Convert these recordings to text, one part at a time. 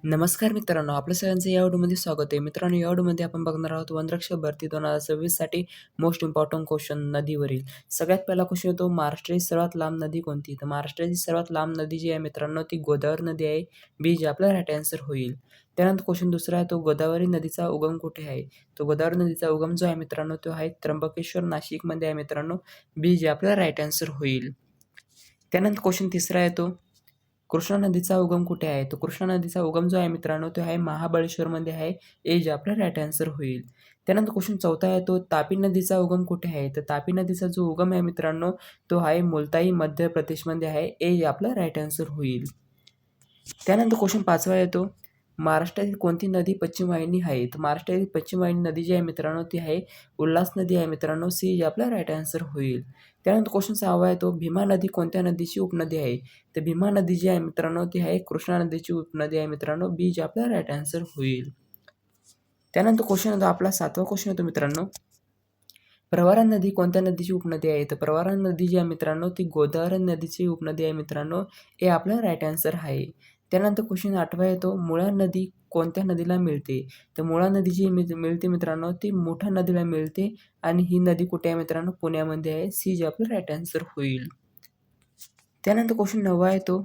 नमस्कार मित्रांनो, आपल्या सगळ्यांचं या व्हिडिओमध्ये स्वागत आहे. मित्रांनो, या व्हिडिओमध्ये आपण बघणार आहोत वनरक्षक भरती 2026 साठी मोस्ट इम्पॉर्टंट क्वेश्चन नदीवरील. सगळ्यात पहिला क्वेश्चन येतो, महाराष्ट्राची सर्वात लांब नदी कोणती? तर महाराष्ट्राची सर्वात लांब नदी जी आहे मित्रांनो, ती गोदावरी नदी आहे. बी जे आपला राईट आन्सर होईल. त्यानंतर क्वेश्चन दुसरा आहे, तो गोदावरी नदीचा उगम कुठे आहे? तो गोदावरी नदीचा उगम जो आहे मित्रांनो, तो आहे त्र्यंबकेश्वर, नाशिकमध्ये आहे मित्रांनो. बी जे आपला राईट आन्सर होईल. त्यानंतर क्वेश्चन तिसरा येतो, कृष्णा नदीचा उगम कुठे आहे? तो कृष्णा नदीचा उगम जो आहे मित्रांनो, तो आहे महाबळेश्वरमध्ये आहे. ए जे आपला राईट आन्सर होईल. त्यानंतर क्वेश्चन चौथा आहे, तो तापी नदीचा उगम कुठे आहे? तर तापी नदीचा जो उगम आहे मित्रांनो, तो आहे मुलताई, मध्य प्रदेशमध्ये आहे. ए जे आपला राईट आन्सर होईल. त्यानंतर क्वेश्चन पाचवा येतो, महाराष्ट्रातील कोणती नदी पश्चिम वाहिनी आहे? तर महाराष्ट्रातील पश्चिम वाहिनी नदी जी आहे मित्रांनो, ती आहे उल्हास नदी आहे मित्रांनो. सी जे आपला राईट आन्सर होईल. त्यानंतर क्वेश्चन सहावा आहे, तो भीमा नदी कोणत्या नदीची उपनदी आहे? तर भीमा नदी जी आहे मित्रांनो, ती आहे कृष्णा नदीची उपनदी आहे मित्रांनो. बी जे आपला राईट आन्सर होईल. त्यानंतर क्वेश्चन येतो आपला सातवा क्वेश्चन येतो मित्रांनो, प्रवरा नदी कोणत्या नदीची उपनदी आहे? तर प्रवरा नदी जी आहे मित्रांनो, ती गोदावरी नदीची उपनदी आहे मित्रांनो. हे आपला राईट आन्सर आहे. त्यानंतर क्वेश्चन आठवा येतो, मुळा नदी कोणत्या नदीला मिळते? तर मुळा नदी जी मिळते मित्रांनो, ती मोठ्या नदीला मिळते आणि ही नदी कुठे आहे मित्रांनो? पुण्यामध्ये आहे. सी जे आपलं राईट आन्सर होईल. त्यानंतर क्वेश्चन नववा येतो,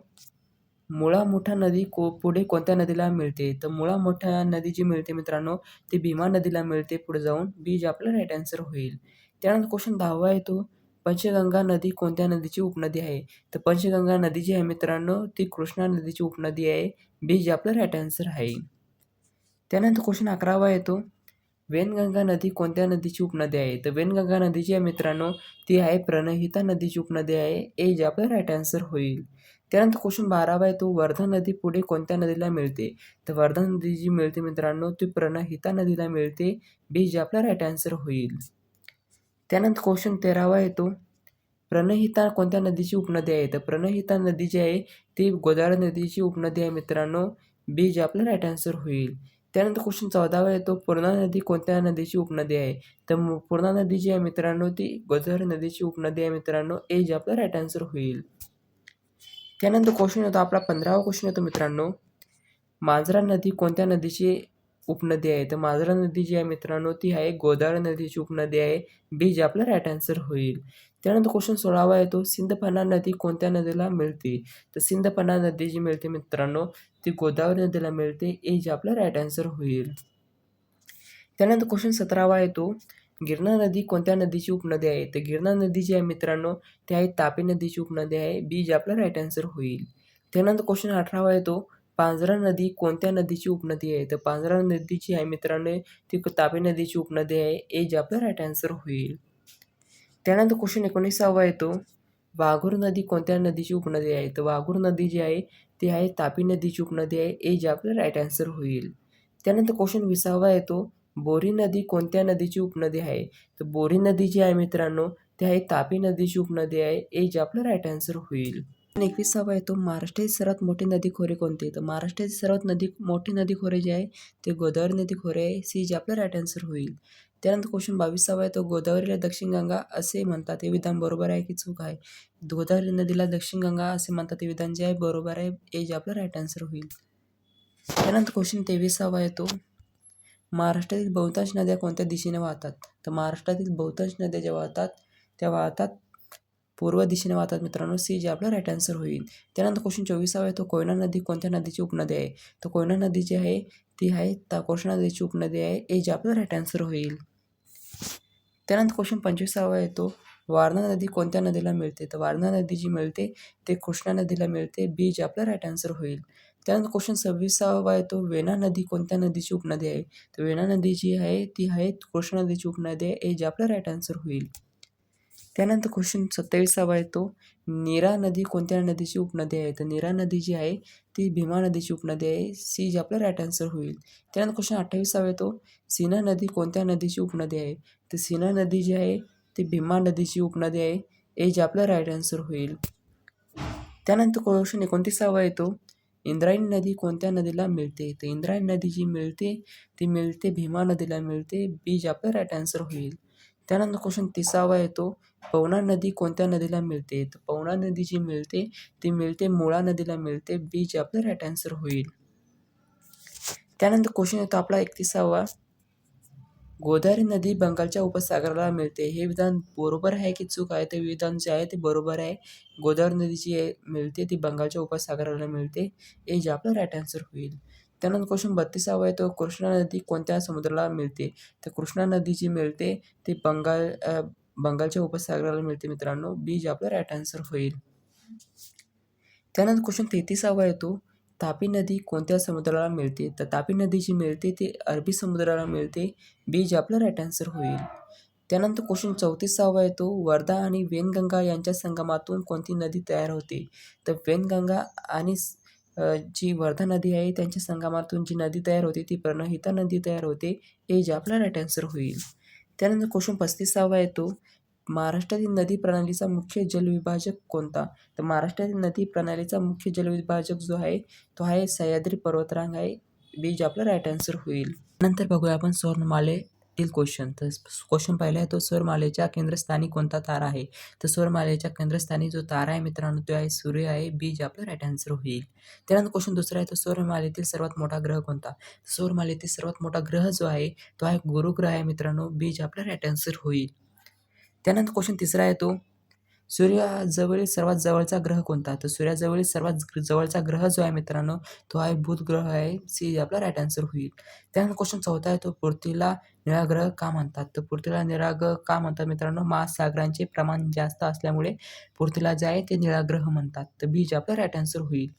मुळा मोठा नदी पुढे कोणत्या नदीला मिळते? तर मुळा मोठ्या नदी जी मिळते मित्रांनो, ती भीमा नदीला मिळते पुढे जाऊन. बी जे आपलं राईट आन्सर होईल. त्यानंतर क्वेश्चन 10वा येतो, पंचगंगा नदी कोणत्या नदीची उपनदी आहे? तर पंचगंगा नदी जी आहे मित्रांनो, ती कृष्णा नदीची उपनदी आहे. बी जे आपलं राईट आन्सर आहे. त्यानंतर क्वेश्चन 11वा येतो, वेनगंगा नदी कोणत्या नदीची उपनदी आहे? तर वेनगंगा नदी जी आहे मित्रांनो, ती आहे प्रणहिता नदीची उपनदी आहे. ए जे आपलं राईट आन्सर होईल. त्यानंतर क्वेश्चन 12वा येतो, वर्धा नदी पुढे कोणत्या नदीला मिळते? तर वर्धा नदी जी मिळते मित्रांनो, ती प्रणहिता नदीला मिळते. बी जे आपला राईट आन्सर होईल. त्यानंतर क्वेश्चन 13वा येतो, प्रणहिता कोणत्या नदीची उपनदी आहे? तर प्रणहिता नदी जी आहे, ती गोदावरी नदीची उपनदी आहे मित्रांनो. बी जे आपलं राईट आन्सर होईल. त्यानंतर क्वेश्चन 14वा येतो, पूर्णा नदी कोणत्या नदीची उपनदी आहे? तर पूर्णा नदी जी आहे मित्रांनो, ती गोदावरी नदीची उपनदी आहे मित्रांनो. ए जे आपलं राईट आन्सर होईल. त्यानंतर क्वेश्चन येतो आपला 15वा क्वेश्चन येतो मित्रांनो, मांजरा नदी कोणत्या नदीची उपनदी आहे? तर मांजरा नदी जी आहे मित्रांनो, ती आहे गोदावरी नदीची उपनदी आहे. बी जे आपलं राईट आन्सर होईल. त्यानंतर क्वेश्चन 16वा येतो, सिंदफणा नदी कोणत्या नदीला मिळते? तर सिंदफणा नदी जी मिळते मित्रांनो, ती गोदावरी नदीला मिळते. ए जे आपलं राईट आन्सर होईल. त्यानंतर क्वेश्चन 17वा येतो, गिरणा नदी कोणत्या नदीची उपनदी आहे? तर गिरणा नदी जी आहे मित्रांनो, ती आहे तापी नदीची उपनदी आहे. बी जे आपलं राईट आन्सर होईल. त्यानंतर क्वेश्चन 18वा येतो, पांझरा नदी कोणत्या नदीची उपनदी आहे? तर पांझरा नदी जी आहे मित्रांनो, ती तापी नदीची उपनदी आहे. ए जे आपलं राईट आन्सर होईल. त्यानंतर क्वेश्चन 19वा येतो, वाघूर नदी कोणत्या नदीची उपनदी आहे? तर वाघूर नदी जी आहे, ती आहे तापी नदीची उपनदी आहे. ए जे आपलं राईट आन्सर होईल. त्यानंतर क्वेश्चन 20वा येतो, बोरी नदी कोणत्या नदीची उपनदी आहे? तर बोरी नदी जी आहे मित्रांनो, ती आहे तापी नदीची उपनदी आहे. ए जे आपलं राईट आन्सर होईल. 21वा येतो, महाराष्ट्राची सर्वात मोठी नदी खोरे कोणते? तर महाराष्ट्राची सर्वात मोठी नदी खोरे जे आहे, ते गोदावरी नदी खोरे आहे. सी जे आपलं राईट आन्सर होईल. त्यानंतर क्वेश्चन 22वा आहे, तो गोदावरीला दक्षिण गंगा असे म्हणतात, हे विधान बरोबर आहे की चूक आहे? गोदावरी नदीला दक्षिण गंगा असे म्हणतात, हे विधान जे आहे बरोबर आहे. ए जे आपलं राईट आन्सर होईल. त्यानंतर क्वेश्चन 23वा येतो, महाराष्ट्रातील बहुतांश नद्या कोणत्या दिशेने वाहतात? तर महाराष्ट्रातील बहुतांश नद्या ज्या वाहतात, त्या वाहतात पूर्व दिशेने वाहतात मित्रांनो. सी जे आपला राईट आन्सर होईल. त्यानंतर क्वेश्चन 24वा आहे, तो कोयना नदी कोणत्या नदीची उपनदी आहे? तर कोयना नदी जी आहे, ती आहे कृष्णा नदीची उपनदी आहे. ए जे आपला राईट आन्सर होईल. त्यानंतर क्वेश्चन 25वा येतो, वारणा नदी कोणत्या नदीला मिळते? तर वारणा नदी जी मिळते, ते कृष्णा नदीला मिळते. बी जे आपला राईट आन्सर होईल. त्यानंतर क्वेश्चन 26वा येतो, वेणा नदी कोणत्या नदीची उपनदी आहे? तर वेणा नदी जी आहे, ती आहे कृष्णा नदीची उपनदी आहे. ए जे आपला राईट आन्सर होईल. त्यानंतर क्वेश्चन 27वा येतो, नीरा नदी कोणत्या नदीची उपनदी आहे? तर नीरा नदी जी आहे, ती भीमा नदीची उपनदी आहे. सी जे आपला राईट आन्सर होईल. त्यानंतर क्वेश्चन 28वा येतो, सीना नदी कोणत्या नदीची उपनदी आहे? तर सीना नदी जी आहे, ती भीमा नदीची उपनदी आहे. ए जे आपला राईट आन्सर होईल. त्यानंतर क्वेश्चन 29वा येतो, इंद्रायणी नदी कोणत्या नदीला मिळते? तर इंद्रायणी नदी जी मिळते, ती मिळते भीमा नदीला मिळते. बी जे आपला राईट आन्सर होईल. त्यानंतर क्वेश्चन 30वा येतो, पवना नदी कोणत्या नदीला मिळते? तर पवना नदी जी मिळते, ती मिळते मुळा नदीला मिळते. बी जे आपलं राईट आन्सर होईल. त्यानंतर क्वेश्चन येतो आपला 31वा, गोदावरी नदी बंगालच्या उपसागराला मिळते. हे विधान बरोबर आहे की चूक आहे? ते विधान जे आहे ते बरोबर आहे. गोदावरी नदी जी आहे मिळते ती बंगालच्या उपसागराला मिळते. हे जे आपलं राईट आन्सर होईल. त्यानंतर क्वेश्चन 32वा आहे तो, कृष्णा नदी कोणत्या समुद्राला मिळते? तर कृष्णा नदी जी मिळते ती बंगालच्या उपसागराला मिळते मित्रांनो. बी जे आपलं राईट आन्सर होईल. त्यानंतर क्वेश्चन 33वा येतो, तापी नदी कोणत्या समुद्राला मिळते? तर तापी नदी जी मिळते ती अरबी समुद्राला मिळते. बी जे आपलं राईट आन्सर होईल. त्यानंतर क्वेश्चन 34वा येतो, वर्धा आणि वेनगंगा यांच्या संगमातून कोणती नदी तयार होते? तर वेनगंगा आणि जी वर्धा नदी आहे त्यांच्या संगमातून जी नदी तयार होते ती प्रणहिता नदी तयार होते. हे जे आपला राईट आन्सर होईल. त्यानंतर क्वेश्चन 35वा येतो, महाराष्ट्रातील नदी प्रणालीचा मुख्य जलविभाजक कोणता? तर महाराष्ट्रातील नदी प्रणालीचा मुख्य जलविभाजक जो आहे तो आहे सह्याद्री पर्वतरांग आहे. बी जे आपला राईट आन्सर होईल. नंतर बघूया आपण सौरमालेतील क्वेश्चन. तर क्वेश्चन पहिला आहे तो, सौरमालेच्या केंद्रस्थानी कोणता तारा आहे? तर सौरमालेच्या केंद्रस्थानी जो तारा आहे मित्रांनो तो आहे सूर्य आहे. बी जे आपला राईट आन्सर होईल. त्यानंतर क्वेश्चन दुसरा आहे तो, सौरमालेतील सर्वात मोठा ग्रह कोणता? सौरमालेतील सर्वात मोठा ग्रह जो आहे तो आहे गुरुग्रह आहे मित्रांनो. बी जे आपला राईट आन्सर होईल. त्यानंतर क्वेश्चन तिसरा आहे तो, सूर्याजवळील सर्वात जवळचा ग्रह कोणता? तर सूर्याजवळील सर्वात जवळचा ग्रह जो आहे मित्रांनो तो आहे बुध ग्रह आहे. सी आपला राईट आन्सर होईल. त्यानंतर क्वेश्चन चौथा आहे तो, पृथ्वीला निळा ग्रह का म्हणतात? तर पृथ्वीला निळा ग्रह का म्हणतात मित्रांनो? महासागरांचे प्रमाण जास्त असल्यामुळे पृथ्वीला जे आहे ते निळा ग्रह म्हणतात. तर बी जे आपला राईट आन्सर होईल.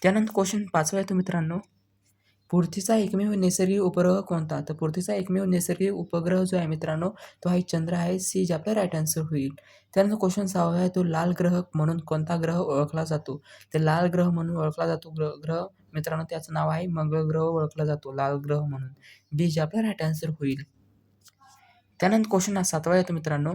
त्यानंतर क्वेश्चन पाचवा आहे तो मित्रांनो, पृथ्वीचा एकमेव नैसर्गिक उपग्रह कोणता? तर पृथ्वीचा एकमेव नैसर्गिक उपग्रह जो आहे मित्रांनो तो आहे चंद्र आहे. सी जे आपला राईट आन्सर होईल. त्यानंतर क्वेश्चन 6वा आहे तो, लाल ग्रह म्हणून कोणता ग्रह ओळखला जातो? तर लाल ग्रह म्हणून ओळखला जातो ग्रह मित्रांनो त्याचं नाव आहे मंगळ ग्रह ओळखला जातो लाल ग्रह म्हणून. बी जे आपला राईट आन्सर होईल. त्यानंतर क्वेश्चन 7वा आहे तो मित्रांनो,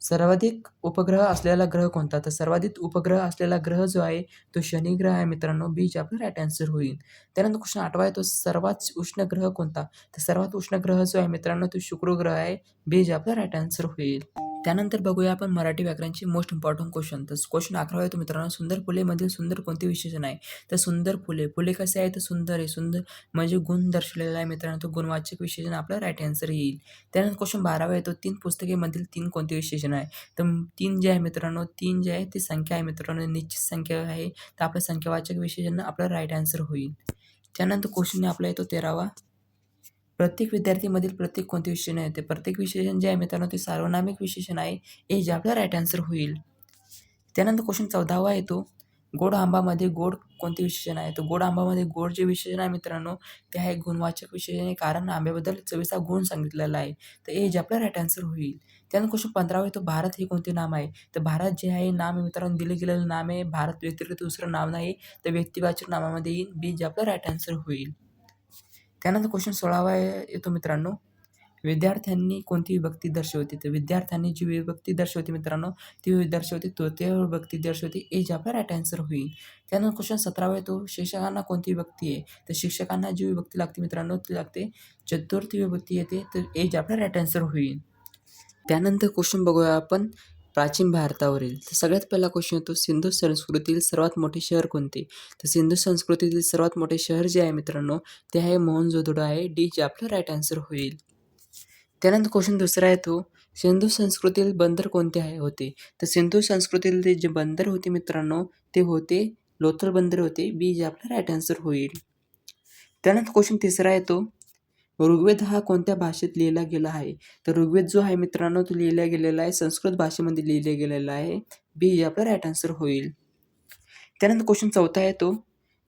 सर्वाधिक उपग्रह असलेला ग्रह कोणता? तर सर्वाधिक उपग्रह असलेला ग्रह जो आहे तो शनी ग्रह आहे मित्रांनो. बी जे आपला राईट आन्सर होईल. त्यानंतर क्वेश्चन 8वा आहे तो, सर्वात उष्ण ग्रह कोणता? तर सर्वात उष्ण ग्रह जो आहे मित्रांनो तो शुक्र ग्रह आहे. बी जे आपला राईट आन्सर होईल. त्यानंतर बघूया आपण मराठी व्याकरणची मोस्ट इम्पॉर्टंट क्वेश्चन. तर क्वेश्चन 11वा आहे तो मित्रांनो, सुंदर फुलेमधील सुंदर कोणते विशेषण आहे? तर सुंदर फुले, फुले कसे आहे तर सुंदर आहे. सुंदर म्हणजे गुण दर्शवलेला आहे मित्रांनो. तो गुणवाचक विशेषण आपला राईट आन्सर येईल. त्यानंतर क्वेश्चन 12वा आहे तो, 3 पुस्तकेमधील 3 कोणते विशेषण आहे? तर 3 जे आहे मित्रांनो 3 जे आहे ती संख्या आहे मित्रांनो, निश्चित संख्या आहे. तर आपलं संख्यावाचक विशेषण आपलं राईट आन्सर होईल. त्यानंतर क्वेश्चन आपला येतो 13वा, प्रत्येक विद्यार्थीमधील प्रत्येक कोणते विशेषण आहे? ते प्रत्येक विशेषण जे आहे मित्रांनो ते सार्वनामिक विशेषण आहे. हे जे आपला राईट आन्सर होईल. त्यानंतर क्वेश्चन 14वा येतो, गोड आंबामध्ये गोड कोणते विशेषण आहे? तर गोड आंबामध्ये गोड जे विशेषण आहे मित्रांनो ते आहे गुणवाचक विशेषण आहे, कारण आंब्याबद्दल चवीचा गुण सांगितलेला आहे. तर हे जे आपला राईट आन्सर होईल. त्यानंतर क्वेश्चन 15वा येतो, भारत हे कोणते नाम आहे? तर भारत जे आहे नाम आहे मित्रांनो दिलं गेलेलं नाम आहे. भारत व्यतिरिक्त दुसरं नाव नाही. तर व्यक्तिवाचक नामामध्ये येईल. बी जे आपला राईट आन्सर होईल. त्यानंतर क्वेश्चन 16वा येतो मित्रांनो, विद्यार्थ्यांनी कोणती विभक्ती दर्शवते? तर विद्यार्थ्यांनी जी विभक्ती दर्शवते मित्रांनो ती दर्शवते तृतीय विभक्ती दर्शवते. ए जे आपला राईट आन्सर होईल. त्यानंतर क्वेश्चन 17वा येतो, शिक्षकांना कोणती विभक्ती आहे? तर शिक्षकांना जी विभक्ती लागते मित्रांनो ती लागते चतुर्थी विभक्ती येते. तर ए जे आपला राईट आन्सर होईल. त्यानंतर क्वेश्चन बघूया आपण प्राचीन भारतावरील. तर सगळ्यात पहिला क्वेश्चन येतो, सिंधू संस्कृतीतील सर्वात मोठे शहर कोणते? तर सिंधू संस्कृतीतील सर्वात मोठे शहर जे आहे मित्रांनो ते आहे मोहनजोदडो आहे. डी जे आपलं राईट आन्सर होईल. त्यानंतर क्वेश्चन दुसरा येतो, सिंधू संस्कृतीतील बंदर कोणते होते? तर सिंधू संस्कृतीतील जे बंदर होते मित्रांनो ते होते लोथल बंदर होते. बी जे आपला राईट आन्सर होईल. त्यानंतर क्वेश्चन तिसरा येतो, ऋग्वेद हा कोणत्या भाषेत लिहिला गेला आहे? तर ऋग्वेद जो आहे मित्रांनो तो लिहिला गेलेला आहे संस्कृत भाषेमध्ये लिहिले गेलेला आहे. बी जे आपला राईट आन्सर होईल. त्यानंतर क्वेश्चन चौथा आहे तो,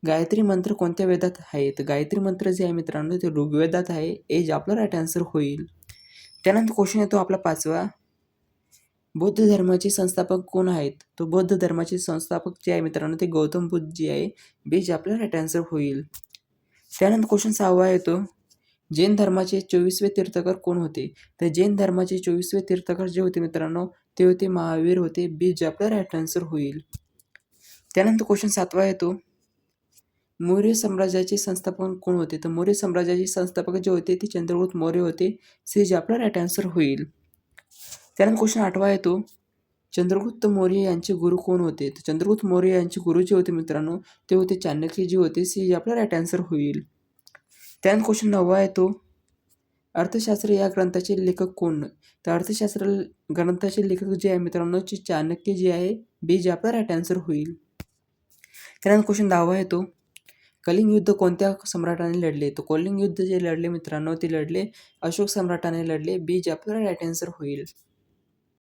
गायत्री मंत्र कोणत्या वेदात आहे? तर गायत्री मंत्र जे आहे मित्रांनो ते ऋग्वेदात आहे. ए जे आपला राईट आन्सर होईल. त्यानंतर क्वेश्चन येतो आपला 5वा, बौद्ध धर्माचे संस्थापक कोण आहेत? तो बौद्ध धर्माचे संस्थापक जे आहे मित्रांनो ते गौतम बुद्ध जे आहे. बी जे आपला राईट आन्सर होईल. त्यानंतर क्वेश्चन 6वा येतो, जैन धर्माचे 24वे तीर्थकर कोण होते? तर जैन धर्माचे 24वे तीर्थकर जे होते मित्रांनो ते होते महावीर होते. बी जे आपला राईट आन्सर होईल. त्यानंतर क्वेश्चन 7वा येतो, मौर्य साम्राज्याचे संस्थापक कोण होते? तर मौर्य साम्राज्याचे संस्थापक जे होते ते चंद्रगुप्त मौर्य होते. सी जे आपला राईट आन्सर होईल. त्यानंतर क्वेश्चन 8वा येतो, चंद्रगुप्त मौर्य यांचे गुरु कोण होते? तर चंद्रगुप्त मौर्य यांचे गुरु जे होते मित्रांनो ते होते चाणक्य जे होते. सी आपला राईट आन्सर होईल. त्यानंतर क्वेश्चन 9 आहे तो अर्थशास्त्र या ग्रंथाचे लेखक कोण? तर अर्थशास्त्र ग्रंथाचे लेखक जे आहे मित्रांनो चाणक्य जे आहे. बी जे आपला राईट आन्सर होईल. त्यानंतर क्वेश्चन 10 आहे तो कलिंग युद्ध कोणत्या सम्राटाने लढले? तर कलिंग युद्ध जे लढले मित्रांनो ते लढले अशोक सम्राटाने लढले. बी जे आपला राईट आन्सर होईल.